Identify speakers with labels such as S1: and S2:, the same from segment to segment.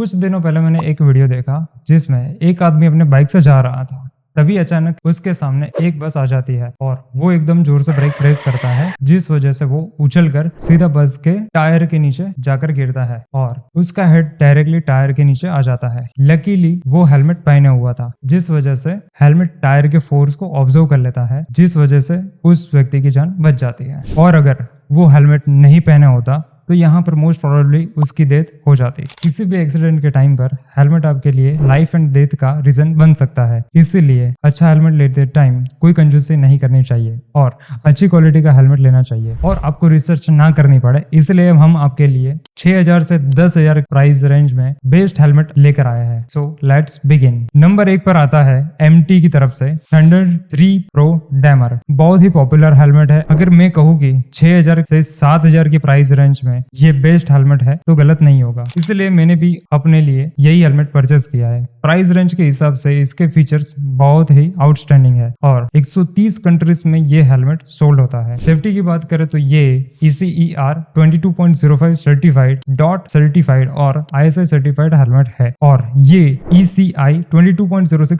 S1: कुछ दिनों पहले मैंने एक वीडियो देखा जिसमें एक आदमी अपने बाइक से जा रहा था। तभी अचानक उसके सामने एक बस आ जाती है और वो एकदम जोर से ब्रेक प्रेस करता है, जिस वजह से वो उछलकर सीधा बस के टायर के नीचे जाकर गिरता है और उसका हेड डायरेक्टली टायर के नीचे आ जाता है। लकीली वो हेलमेट पहने हुआ था, जिस वजह से हेलमेट टायर के फोर्स को ऑब्जर्व कर लेता है, जिस वजह से उस व्यक्ति की जान बच जाती है। और अगर वो हेलमेट नहीं पहना होता तो यहाँ पर मोस्ट प्रोबेबली उसकी डेथ हो जाती। किसी भी एक्सीडेंट के टाइम पर हेलमेट आपके लिए लाइफ एंड डेथ का रीजन बन सकता है, इसीलिए अच्छा हेलमेट लेते टाइम कोई कंजूसी नहीं करनी चाहिए और अच्छी क्वालिटी का हेलमेट लेना चाहिए और आपको रिसर्च ना करनी पड़े। इसलिए हम आपके लिए 6000 से 10,000 प्राइस रेंज में बेस्ट हेलमेट लेकर आए हैं। So let's begin. नंबर 1 पर आता है MT की तरफ से थंडर 3 Pro डैमर। बहुत ही पॉपुलर हेलमेट है। अगर मैं कहूँ कि 6000 से 7000 की प्राइस रेंज में ये बेस्ट हेलमेट है तो गलत नहीं होगा, इसलिए मैंने भी अपने लिए यही हेलमेट परचेस किया है। प्राइस रेंज के हिसाब से इसके फीचर्स बहुत ही आउटस्टैंडिंग है और 130 कंट्रीज में ये हेलमेट सोल्ड होता है। सेफ्टी की बात करें तो ये ECER 22.05 सर्टिफाइड और ISI सर्टिफाइड हेलमेट है और ये ECI 22.06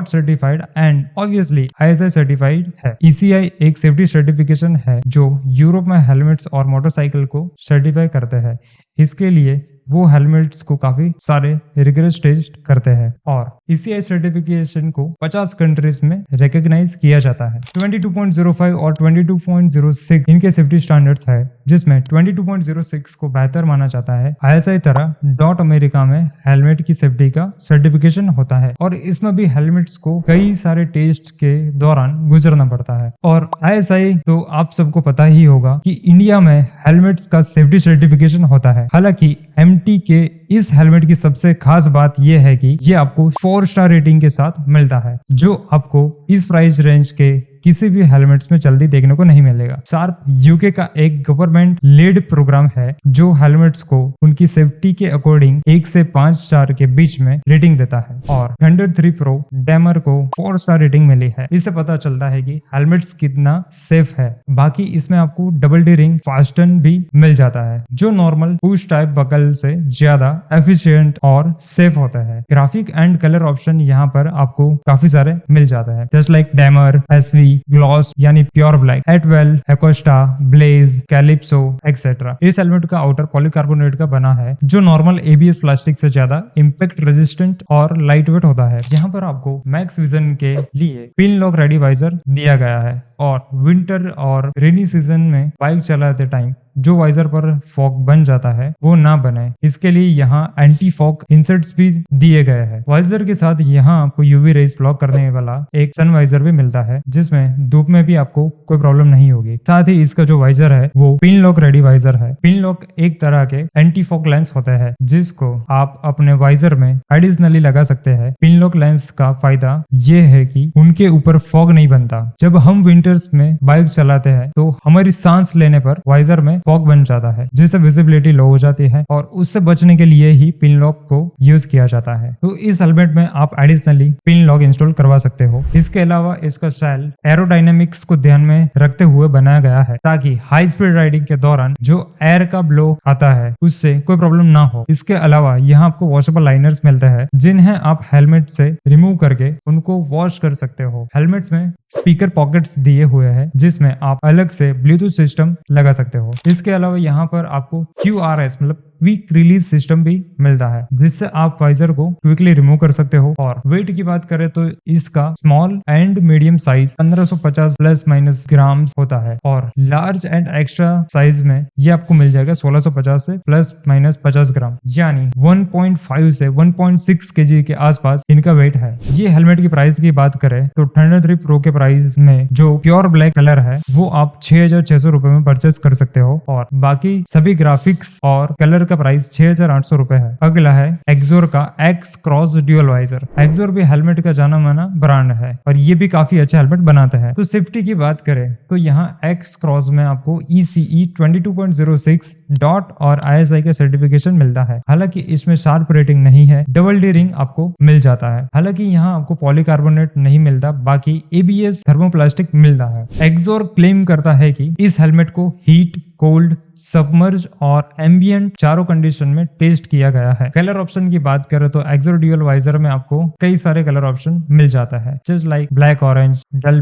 S1: certified and obviously ISI certified है। ECI एक सेफ्टी सर्टिफिकेशन है जो यूरोप में हेलमेट्स और मोटरसाइकिल को सर्टिफाई करते हैं। इसके लिए वो हेलमेट्स को काफी सारे रिगरस टेस्ट करते हैं और ECI सर्टिफिकेशन को 50 कंट्रीज में रिकॉग्नाइज किया जाता है। 22.05 और 22.06 इनके सेफ्टी स्टैंडर्ड्स है, जिसमें 22.06 को बेहतर माना जाता है। ISI तरह डॉट अमेरिका में हेलमेट की सेफ्टी का सर्टिफिकेशन होता है और इसमें भी हेलमेट्स को कई सारे टेस्ट के दौरान गुजरना पड़ता है। और ISI तो आप सबको पता ही होगा कि इंडिया में हेलमेट्स का सेफ्टी सर्टिफिकेशन होता है। हालांकि MT के इस हेलमेट की सबसे खास बात यह है कि ये आपको 4 स्टार रेटिंग के साथ मिलता है, जो आपको इस प्राइस रेंज के किसी भी हेलमेट्स में जल्दी देखने को नहीं मिलेगा। शार्प UK का एक गवर्नमेंट लेड प्रोग्राम है जो हेलमेट्स को उनकी सेफ्टी के अकॉर्डिंग 1 से 5 स्टार के बीच में रेटिंग देता है और थंडर 3 Pro डैमर को 4 स्टार रेटिंग मिली है। इससे पता चलता है कि हेलमेट्स कितना सेफ है। बाकी इसमें आपको डबल डी रिंग फास्टन भी मिल जाता है, जो नॉर्मल पुश टाइप बकल से ज्यादा एफिशिएंट और सेफ होता है। ग्राफिक एंड कलर ऑप्शन यहाँ पर आपको काफी सारे मिल जाता है, जस्ट लाइक डैमर, SV, ग्लॉस यानी pure black, Atwell, Acosta, blaze, calypso etcetera. इस हेलमेट का आउटर पॉलीकार्बोनेट का बना है, जो नॉर्मल ABS प्लास्टिक से ज्यादा इंपैक्ट रेजिस्टेंट और लाइट वेट होता है। यहाँ पर आपको मैक्स विजन के लिए पिन लॉक रेडी वाइजर दिया गया है और विंटर और रेनी सीजन में बाइक चलाते टाइम जो वाइजर पर फॉग बन जाता है वो ना बने, इसके लिए यहाँ एंटी फॉग इंसर्ट्स भी दिए गए हैं। वाइजर के साथ यहाँ आपको UV रेज ब्लॉक करने वाला एक सन वाइजर भी मिलता है, जिसमें धूप में भी आपको कोई प्रॉब्लम नहीं होगी। साथ ही इसका जो वाइजर है वो पिन लॉक रेडी वाइजर है। पिन लॉक एक तरह के एंटी फॉग लेंस होते हैं, जिसको आप अपने वाइजर में एडिशनली लगा सकते हैं। पिन लॉक लेंस का फायदा ये है कि उनके ऊपर फॉग नहीं बनता। जब हम विंटर्स में बाइक चलाते हैं तो हमारी सांस लेने पर वाइजर में फॉग बन जाता है, जिससे विजिबिलिटी लो हो जाती है और उससे बचने के लिए ही पिन लॉक को यूज किया जाता है। तो इस हेलमेट में आप एडिशनली पिन लॉक इंस्टॉल करवा सकते हो। इसके अलावा इसका स्टाइल एरोडायनेमिक्स को ध्यान में रखते हुए बनाया गया है, ताकि हाई स्पीड राइडिंग के दौरान जो एयर का ब्लो आता है उससे कोई प्रॉब्लम ना हो। इसके अलावा यहाँ आपको वॉशेबल लाइनर्स मिलते हैं, जिन्हें आप हेलमेट से रिमूव करके उनको वॉश कर सकते हो। हेलमेट्स में स्पीकर पॉकेट्स दिए हुए हैं, जिसमें आप अलग से ब्लूटूथ सिस्टम लगा सकते हो। इसके अलावा यहाँ पर आपको QRS मतलब क्विक रिलीज सिस्टम भी मिलता है, जिससे आप वाइजर को क्विकली रिमूव कर सकते हो। और वेट की बात करें तो इसका small and medium size 1550 plus minus gram होता है और लार्ज एंड एक्स्ट्रा साइज में ये आपको मिल जाएगा 1650 से प्लस माइनस 50 ग्राम, यानी 1.5 से 1.6 kg के आसपास इनका वेट है। ये हेलमेट की प्राइस की बात करें तो थंडर 3 Pro के प्राइस में जो प्योर ब्लैक कलर है वो आप 6600 रुपए में परचेस कर सकते हो और बाकी सभी ग्राफिक्स और कलर का प्राइस 6800 रुपए है। अगला है एक्सोर का X cross dual visor. Axor भी हेलमेट का जाना माना ब्रांड है और ये भी काफी अच्छा हेलमेट बनाते हैं। तो सेफ्टी की बात करें तो यहाँ X क्रॉस में आपको ECE 22.06 डॉट और ISI का सर्टिफिकेशन मिलता है। हालांकि इसमें शार्प रेटिंग नहीं है, डबल डी रिंग आपको मिल जाता है। हालांकि यहाँ आपको पॉलीकार्बोनेट नहीं मिलता, बाकी ABS थर्मोप्लास्टिक मिलता है। एक्सोर क्लेम करता है कि इस हेलमेट को हीट, कोल्ड, सबमर्ज और एम्बियंट चारों कंडीशन में टेस्ट किया गया है। कलर ऑप्शन की बात करें तो एक्सोर ड्यूल वाइजर में आपको कई सारे कलर ऑप्शन मिल जाता है, जस्ट लाइक ब्लैक ऑरेंज, डल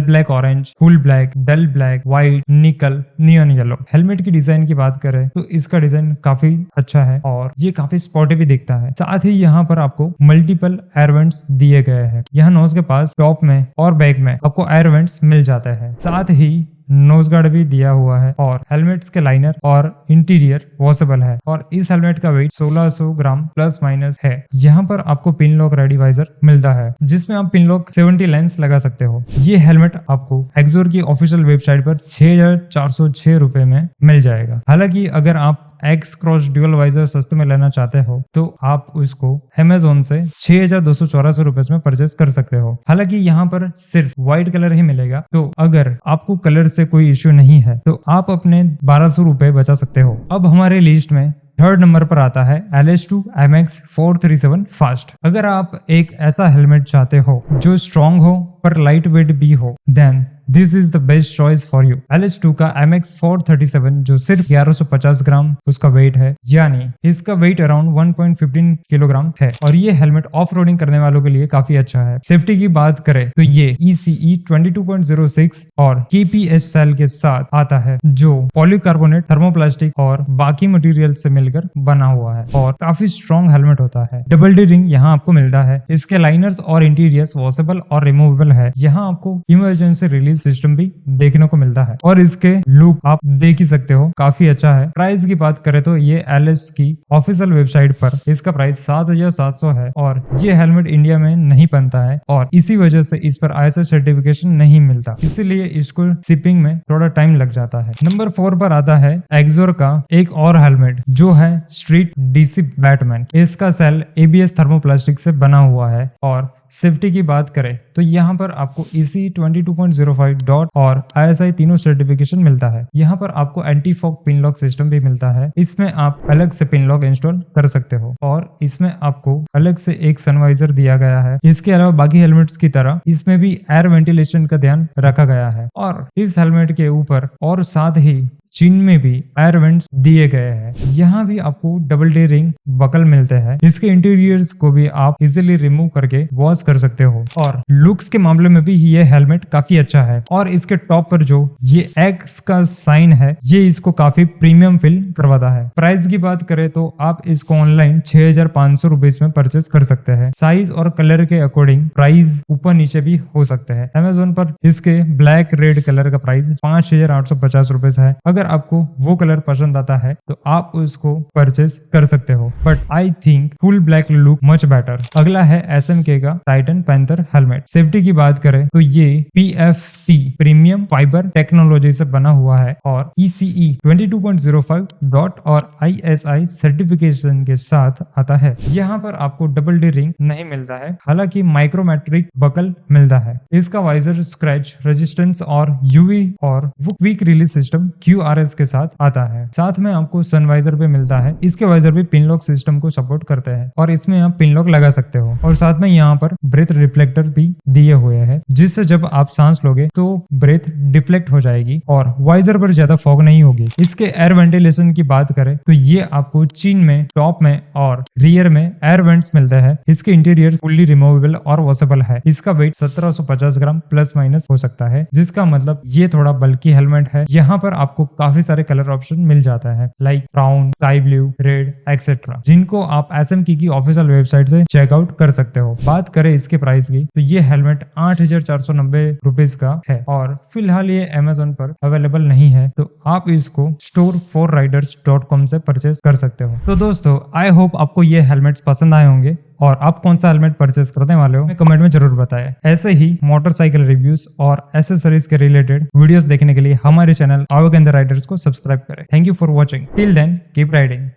S1: ब्लैक ऑरेंज, फुल ब्लैक, डल ब्लैक, व्हाइट, निकल, नियॉन येलो। हेलमेट की डिजाइन की बात करें तो इसका डिजाइन काफी अच्छा है और ये काफी स्पोर्टी भी दिखता है। साथ ही यहाँ पर आपको मल्टीपल एयर वेंट्स दिए गए हैं। यहाँ नोज के पास टॉप में और बैक में आपको एयर वेंट्स मिल जाता है। साथ ही नोज गार्ड भी दिया हुआ है और हेलमेट्स के लाइनर और इंटीरियर वॉशेबल है और इस हेलमेट का वेट 1600 ग्राम प्लस माइनस है। यहाँ पर आपको पिन लॉक रेडी वाइजर मिलता है जिसमें आप पिन लॉक 70 लेंस लगा सकते हो। ये हेलमेट आपको एक्सोर की ऑफिशियल वेबसाइट पर 6406 रुपए में मिल जाएगा। हालांकि अगर आप एक्स क्रॉस ड्यूल वाइजर सस्ते में लेना चाहते हो तो आप उसको Amazon से 6284 रुपए में परचेस कर सकते हो। हालांकि यहाँ पर सिर्फ व्हाइट कलर ही मिलेगा, तो अगर आपको कलर से कोई इश्यू नहीं है तो आप अपने 1200 रुपए बचा सकते हो। अब हमारे लिस्ट में थर्ड नंबर पर आता है LS2 MX 437 फास्ट। अगर आप एक ऐसा हेलमेट चाहते हो जो स्ट्रॉन्ग हो पर लाइट वेट भी हो, then this is the best choice for you. LS2 का MX 437 जो सिर्फ 1150 ग्राम उसका वेट है, यानी इसका वेट अराउंड 1.15 किलोग्राम है और ये हेलमेट ऑफ रोडिंग करने वालों के लिए काफी अच्छा है। सेफ्टी की बात करें तो ये ECE 22.06 और KPS सेल के साथ आता है जो पॉलीकार्बोनेट, थर्मोप्लास्टिक और बाकी मटेरियल से मिलकर बना हुआ है और काफी स्ट्रॉन्ग हेलमेट होता है। डबल डी रिंग यहाँ आपको मिलता है। इसके लाइनर्स और इंटीरियर्स वॉशेबल और रिमूवेबल है। यहाँ आपको इमरजेंसी रिलीज सिस्टम भी देखने को मिलता है और इसके लुक आप देख ही सकते हो, काफी अच्छा है। प्राइस की बात करें तो ये LS की ऑफिशियल वेबसाइट पर इसका प्राइस 7700 है और ये हेलमेट इंडिया में नहीं बनता है और इसी वजह से इस पर ISO सर्टिफिकेशन नहीं मिलता, इसीलिए इसको शिपिंग में थोड़ा टाइम लग जाता है। नंबर 4 पर आता है एक्सोर का एक और हेलमेट जो है स्ट्रीट DC बैटमैन। इसका सेल ABS थर्मोप्लास्टिक से बना हुआ है और सेफ्टी की बात करें तो यहाँ पर आपको ECE 22.05 डॉट और ISI तीनों सर्टिफिकेशन मिलता है। यहाँ पर आपको anti fog pin lock system भी मिलता है। इसमें आप अलग से पिन लॉक इंस्टॉल कर सकते हो और इसमें आपको अलग से एक सनवाइजर दिया गया है। इसके अलावा बाकी हेलमेट्स की तरह इसमें भी एयर वेंटिलेशन का ध्यान रखा गया है और इस हेलमेट के ऊपर और साथ ही चिन में भी एयर वेंट्स दिए गए हैं। यहाँ भी आपको डबल डी रिंग बकल मिलते हैं। इसके इंटीरियर्स को भी आप इजीली रिमूव करके वॉश कर सकते हो और लुक्स के मामले में भी ये हेलमेट काफी अच्छा है और इसके टॉप पर जो ये एक्स का साइन है ये इसको काफी प्रीमियम फील करवाता है। प्राइस की बात करें तो आप इसको ऑनलाइन 6500 रुपीज में परचेस कर सकते हैं। साइज और कलर के अकॉर्डिंग प्राइस ऊपर नीचे भी हो सकते हैं। Amazon पर इसके ब्लैक रेड कलर का प्राइस 5850 रुपीज है। अगर आपको वो कलर पसंद आता है तो आप उसको परचेस कर सकते हो, but I think full black look much better. अगला है SNK का टाइटन पैंथर हेलमेट। सेफ्टी की बात करें तो ये PFT प्रीमियम फाइबर टेक्नोलॉजी से बना हुआ है और ECE 22.05 डॉट और ISI सर्टिफिकेशन के साथ आता है। यहाँ पर आपको डबल डी रिंग नहीं मिलता है, हालांकि माइक्रोमेट्रिक बकल मिलता है। इसका वाइजर स्क्रैच रेजिस्टेंस और UV और क्विक रिलीज सिस्टम QRS के साथ आता है। साथ में आपको सनवाइजर भी मिलता है। इसके वाइजर भी पिन लॉक सिस्टम को सपोर्ट करते हैं और इसमें आप पिन लॉक लगा सकते हो और साथ में यहाँ पर ब्रेथ रिफ्लेक्टर भी दिए हुए हैं जिससे जब आप सांस लोगे तो ब्रेथ डिफ्लेक्ट हो जाएगी और वाइजर पर ज्यादा फॉग नहीं होगी। इसके एयर वेंटिलेशन की बात करें तो ये आपको चिन में, टॉप में और रियर में एयर वेंट्स मिलते हैं। इसके इंटीरियर फुल्ली रिमूवेबल और वॉशेबल है। इसका वेट 1750 ग्राम प्लस माइनस हो सकता है, जिसका मतलब ये थोड़ा बल्कि हेलमेट है। यहाँ पर आपको काफी सारे कलर ऑप्शन मिल जाता है like brown, sky blue, red etcetera, जिनको आप SMK की ऑफिशियल वेबसाइट से चेकआउट कर सकते हो। बात करें इसके प्राइस की तो ये हेलमेट 8490 रुपीज का है और फिलहाल ये Amazon पर अवेलेबल नहीं है, तो आप इसको store4riders.com से परचेज कर सकते हो। तो दोस्तों आई होप आपको ये हेलमेट्स पसंद आए होंगे और आप कौन सा हेलमेट परचेस करने वाले हो कमेंट में जरूर बताएं। ऐसे ही मोटरसाइकिल रिव्यूज और एसेसरीज के रिलेटेड वीडियोस देखने के लिए हमारे चैनल आवर द राइडर्स को सब्सक्राइब करें। Thank you for watching. Till then keep riding.